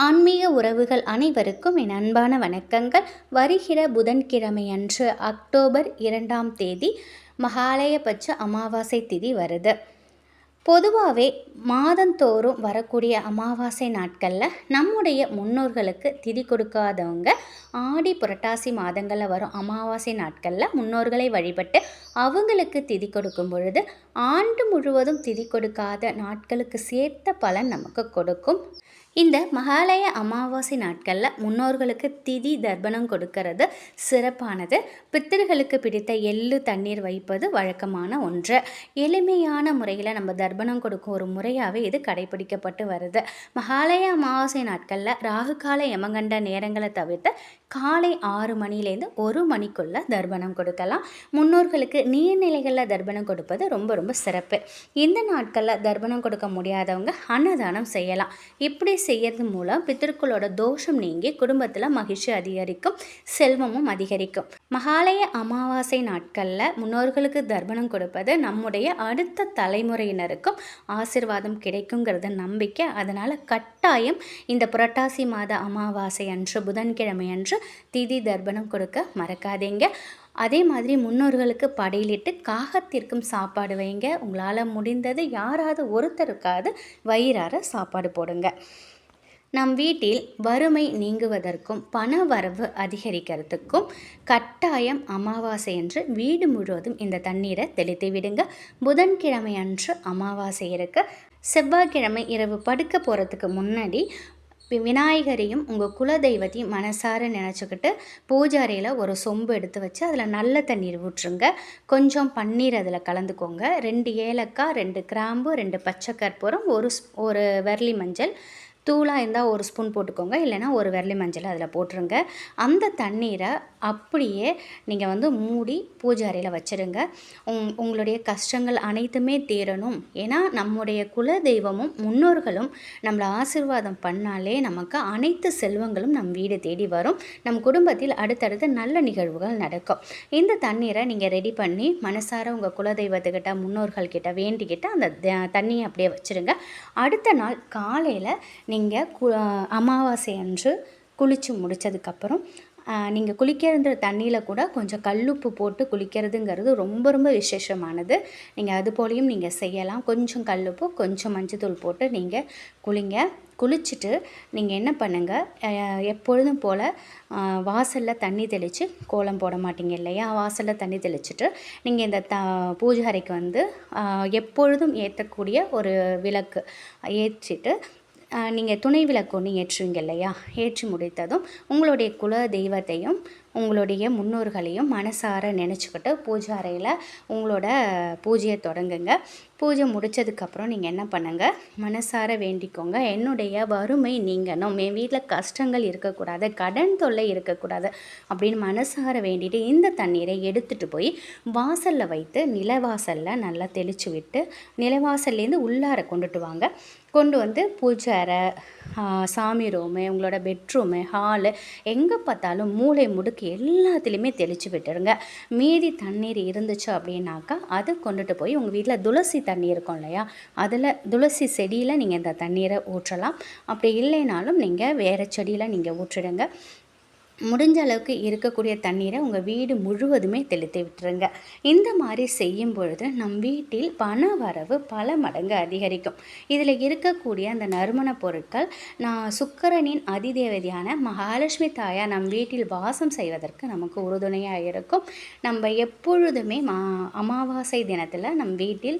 ஆன்மீக உறவுகள் அனைவருக்கும் என் அன்பான வணக்கங்கள். வருகிற புதன்கிழமையன்று அக்டோபர் 2ஆம் தேதி மகாலயபட்ச அமாவாசை திதி வருது. பொதுவாகவே மாதந்தோறும் வரக்கூடிய அமாவாசை நாட்களில் நம்முடைய முன்னோர்களுக்கு திதி கொடுக்காதவங்க ஆடி புரட்டாசி மாதங்களில் வரும் அமாவாசை நாட்களில் முன்னோர்களை வழிபட்டு அவங்களுக்கு திதி கொடுக்கும் பொழுது ஆண்டு முழுவதும் திதி கொடுக்காத நாட்களுக்கு சேர்த்த பலன் நமக்கு கொடுக்கும். இந்த மகாலய அமாவாசை நாட்களில் முன்னோர்களுக்கு திதி தர்ப்பணம் கொடுக்கறது சிறப்பானது. பித்தர்களுக்கு பிடித்த எள்ளு தண்ணீர் வைப்பது வழக்கமான ஒன்று. எளிமையான முறையில் நம்ம தர்ப்பணம் கொடுக்கும் ஒரு முறையாகவே இது கடைபிடிக்கப்பட்டு வருது. மகாலய அமாவாசை நாட்களில் ராகுகால யமகண்ட நேரங்களை தவிர்த்து காலை 6 மணிலேருந்து 1 மணிக்குள்ளே தர்ப்பணம் கொடுக்கலாம். முன்னோர்களுக்கு நீர்நிலைகளில் தர்ப்பணம் கொடுப்பது ரொம்ப ரொம்ப சிறப்பு. இந்த நாட்களில் தர்ப்பணம் கொடுக்க முடியாதவங்க அன்னதானம் செய்யலாம். இப்படி செய்யறது மூலம் பித்திருக்களோட தோஷம் நீங்கி குடும்பத்தில் மகிழ்ச்சி அதிகரிக்கும், செல்வமும் அதிகரிக்கும். மகாலய அமாவாசை நாட்களில் முன்னோர்களுக்கு தர்ப்பணம் கொடுப்பது நம்முடைய அடுத்த தலைமுறையினருக்கும் ஆசீர்வாதம் கிடைக்குங்கிறது நம்பிக்கை. அதனால் கட்டாயம் இந்த புரட்டாசி மாத அமாவாசை அன்று புதன்கிழமை அன்று திதி தர்ப்பணம் கொடுக்க மறக்காதீங்க. அதே மாதிரி முன்னோர்களுக்கு படையிலிட்டு காகத்திற்கும் சாப்பாடு வைங்க. உங்களால் முடிந்தது யாராவது ஒருத்தருக்காவது வயிறார சாப்பாடு போடுங்க. நம் வீட்டில் வறுமை நீங்குவதற்கும் பண வரவு அதிகரிக்கிறதுக்கும் கட்டாயம் அமாவாசை அன்று வீடு முழுவதும் இந்த தண்ணீரை தெளித்து விடுங்க. புதன்கிழமை அன்று அமாவாசை இருக்கு. செவ்வாய்க்கிழமை இரவு படுக்க போகிறதுக்கு முன்னாடி விநாயகரையும் உங்கள் குலதெய்வத்தையும் மனசார நினச்சிக்கிட்டு பூஜை அறையில் ஒரு சொம்பு எடுத்து வச்சு அதில் நல்ல தண்ணீர் ஊற்றுங்க. கொஞ்சம் பன்னீர் அதில் கலந்துக்கோங்க. 2 ஏலக்காய், 2 கிராம்பு, 2 பச்சை கற்பூரம், ஒரு விரலி மஞ்சள், தூளாக இருந்தால் 1 ஸ்பூன் போட்டுக்கோங்க, இல்லைனா ஒரு விரலி மஞ்சள் அதில் போட்டுருங்க. அந்த தண்ணீரை அப்படியே நீங்கள் மூடி பூஜை அறையில் வச்சுருங்க. உங்களுடைய கஷ்டங்கள் அனைத்துமே தீரணும். ஏன்னா நம்முடைய குல தெய்வமும் முன்னோர்களும் நம்மளை ஆசீர்வாதம் பண்ணாலே நமக்கு அனைத்து செல்வங்களும் நம் வீடு தேடி வரும். நம் குடும்பத்தில் அடுத்தடுத்து நல்ல நிகழ்வுகள் நடக்கும். இந்த தண்ணீரை நீங்கள் ரெடி பண்ணி மனசார உங்கள் குலதெய்வத்துக்கிட்ட முன்னோர்கள்கிட்ட வேண்டிக்கிட்டு அந்த தண்ணியை அப்படியே வச்சுருங்க. அடுத்த நாள் காலையில் நீங்கள் அமாவாசை அன்று குளித்து முடித்ததுக்கப்புறம் நீங்கள் குளிக்கிற தண்ணியில் கூட கொஞ்சம் கல்லுப்பு போட்டு குளிக்கிறதுங்கிறது ரொம்ப ரொம்ப விசேஷமானது. நீங்கள் அது போலையும் நீங்கள் செய்யலாம். கொஞ்சம் கல்லுப்பு, கொஞ்சம் மஞ்சத்தூள் போட்டு நீங்கள் குளிங்க. குளிச்சுட்டு நீங்கள் என்ன பண்ணுங்கள், எப்பொழுதும் போல் வாசலில் தண்ணி தெளித்து கோலம் போட மாட்டீங்க இல்லையா? வாசலில் தண்ணி தெளிச்சுட்டு நீங்கள் இந்த பூஜை அறைக்கு எப்பொழுதும் ஏற்றக்கூடிய ஒரு விளக்கு ஏற்றிட்டு நீங்கள் துணை விளக்கு ஒன்று ஏற்றுவீங்க இல்லையா? ஏற்றி முடித்ததும் உங்களுடைய குல தெய்வத்தையும் உங்களுடைய முன்னோர்களையும் மனசார நினச்சிக்கிட்டு பூஜை அறையில் உங்களோட பூஜையை தொடங்குங்க. பூஜை முடித்ததுக்கப்புறம் நீங்கள் என்ன பண்ணுங்கள், மனசார வேண்டிக்கோங்க, என்னுடைய வறுமை நீங்கணும், என் வீட்டில் கஷ்டங்கள் இருக்கக்கூடாது, கடன் தொல்லை இருக்கக்கூடாது அப்படின்னு மனசார வேண்டிட்டு இந்த தண்ணீரை எடுத்துகிட்டு போய் வாசலில் வைத்து நிலவாசலில் நல்லா தெளித்து விட்டு நிலவாசல்லேருந்து உள்ளார கொண்டுட்டு வாங்க. கொண்டு பூஜை அறை, சாமி ரூமு, உங்களோட பெட்ரூமு, ஹாலு, எங்கே பார்த்தாலும் மூளை முடுக்கு எல்லாத்துலேயுமே தெளித்து விட்டுருங்க. மீதி தண்ணீர் இருந்துச்சு அப்படின்னாக்கா அது கொண்டுட்டு போய் உங்கள் வீட்டில் துளசி தண்ணி இருக்கும் இல்லையா? அதில் துளசி செடியில் நீங்கள் இந்த தண்ணீரை ஊற்றலாம். அப்படி இல்லைனாலும் நீங்கள் வேறு செடியில் நீங்கள் ஊற்றிடுங்க. முடிஞ்ச அளவுக்கு இருக்கக்கூடிய தண்ணீரை உங்கள் வீடு முழுவதுமே தெளித்து விட்டுருங்க. இந்த மாதிரி செய்யும் பொழுது நம் வீட்டில் பண வரவு பல மடங்கு அதிகரிக்கும். இதில் இருக்கக்கூடிய அந்த நறுமண பொருட்கள் சுக்கிரனின் அதிதேவதையான மகாலட்சுமி தாயா நம் வீட்டில் வாசம் செய்வதற்கு நமக்கு உறுதுணையாக இருக்கும். நம்ம எப்பொழுதுமே அமாவாசை தினத்தில் நம் வீட்டில்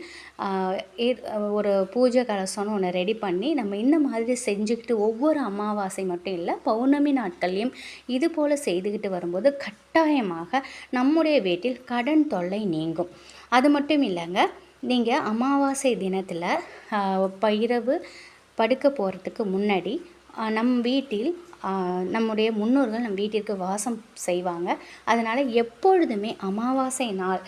ஒரு பூஜை கலசம்னு ஒன்று ரெடி பண்ணி நம்ம இந்த மாதிரி செஞ்சுக்கிட்டு ஒவ்வொரு அமாவாசை மட்டும் இல்லை, பௌர்ணமி நாட்கள்லையும் இது போல் செய்துக்கிட்டு வரும்போது கட்டாயமாக நம்முடைய வீட்டில் கடன் தொல்லை நீங்கும். அது மட்டும் இல்லைங்க, நீங்கள் அமாவாசை தினத்தில் இரவு படுக்க போகிறதுக்கு முன்னாடி நம் வீட்டில் நம்முடைய முன்னோர்கள் நம் வீட்டிற்கு வாசம் செய்வாங்க. அதனால் எப்பொழுதுமே அமாவாசை நாள்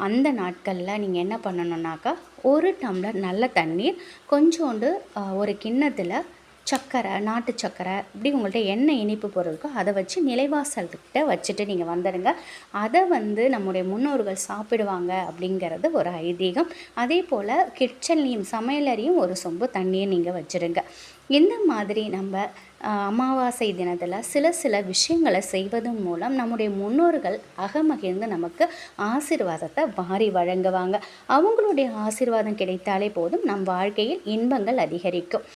அந்த நாட்களில் நீங்கள் என்ன பண்ணணுன்னாக்கா 1 டம்ளர் நல்ல தண்ணீர், கொஞ்சோண்டு ஒரு கிண்ணத்தில் சர்க்கரை, நாட்டு சர்க்கரை, இப்படி உங்கள்கிட்ட என்ன இனிப்பு பொருள் இருக்கோ அதை வச்சு நிலைவாசல்கிட்ட வச்சுட்டு நீங்கள் வந்துடுங்க. அதை நம்முடைய முன்னோர்கள் சாப்பிடுவாங்க அப்படிங்கிறது ஒரு ஐதீகம். அதே போல் கிச்சன்லேயும் சமையலறையும் ஒரு சொம்பு தண்ணியை நீங்கள் வச்சுடுங்க. இந்த மாதிரி நம்ம அமாவாசை தினத்தில் சில விஷயங்களை செய்வதன் மூலம் நம்முடைய முன்னோர்கள் அகமகிழ்ந்து நமக்கு ஆசீர்வாதத்தை வாரி வழங்குவாங்க. அவங்களுடைய ஆசீர்வாதம் கிடைத்தாலே போதும் நம் வாழ்க்கையில் இன்பங்கள் அதிகரிக்கும்.